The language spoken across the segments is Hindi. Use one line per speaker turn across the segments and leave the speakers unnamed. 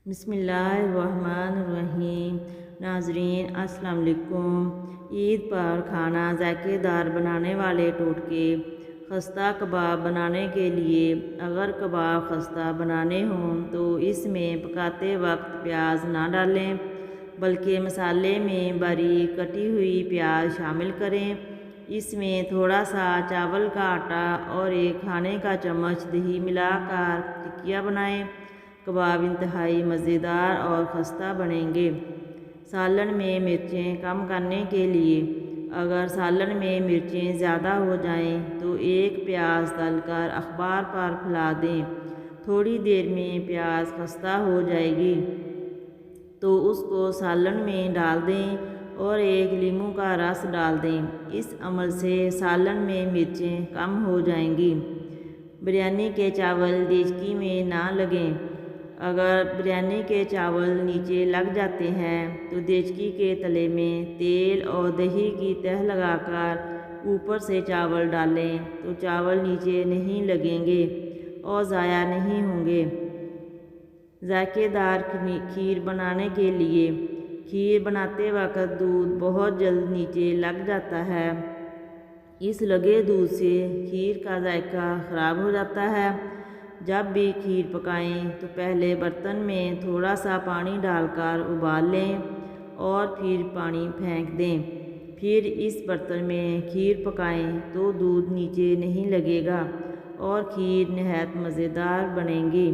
बिस्मिल्लाहिर्रहमानिर्रहीम। नाज़रीन अस्सलाम वालेकुम। ईद पर खाना ज़ायकेदार बनाने वाले टोटके। खस्ता कबाब बनाने के लिए अगर कबाब खस्ता बनाने हों तो इसमें पकाते वक्त प्याज ना डालें, बल्कि मसाले में बारीक कटी हुई प्याज शामिल करें। इसमें थोड़ा सा चावल का आटा और एक खाने का चम्मच दही मिलाकर टिक्कियाँ बनाएं। कबाब इंतहाई मज़ेदार और खस्ता बनेंगे। सालन में मिर्चें कम करने के लिए अगर सालन में मिर्चें ज़्यादा हो जाएं तो एक प्याज तलकर अखबार पर फैला दें। थोड़ी देर में प्याज खस्ता हो जाएगी तो उसको सालन में डाल दें और एक नींबू का रस डाल दें। इस अमल से सालन में मिर्चें कम हो जाएंगी। बिरयानी के चावल देचकी में ना लगें। अगर बिरयानी के चावल नीचे लग जाते हैं तो देचकी के तले में तेल और दही की तह लगाकर ऊपर से चावल डालें तो चावल नीचे नहीं लगेंगे और ज़ाया नहीं होंगे। जायकेदार खीर बनाने के लिए खीर बनाते वक्त दूध बहुत जल्द नीचे लग जाता है। इस लगे दूध से खीर का जायका ख़राब हो जाता है। जब भी खीर पकाएं तो पहले बर्तन में थोड़ा सा पानी डालकर उबाल लें और फिर पानी फेंक दें। फिर इस बर्तन में खीर पकाएं तो दूध नीचे नहीं लगेगा और खीर नहायत मज़ेदार बनेगी।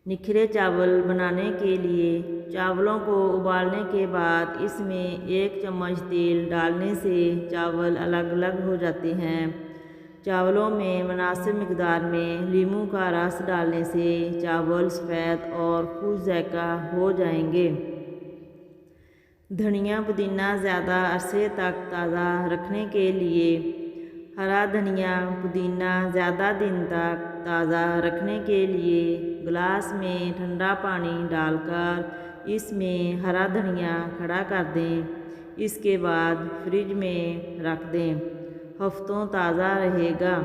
निखरे चावल बनाने के लिए चावलों को उबालने के बाद इसमें एक चम्मच तेल डालने से चावल अलग अलग हो जाते हैं। चावलों में मुनासिब मिकदार में नींबू का रस डालने से चावल सफ़ेद और खुश जायका हो जाएंगे। धनिया पुदीना ज़्यादा अरसे तक ताज़ा रखने के लिए हरा धनिया पुदीना ज़्यादा दिन तक ताज़ा रखने के लिए गिलास में ठंडा पानी डालकर इसमें हरा धनिया खड़ा कर दें। इसके बाद फ्रिज में रख दें, हफ्तों ताज़ा रहेगा।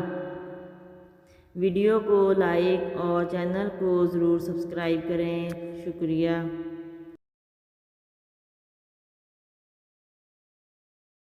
वीडियो को लाइक और चैनल को ज़रूर सब्सक्राइब करें। शुक्रिया।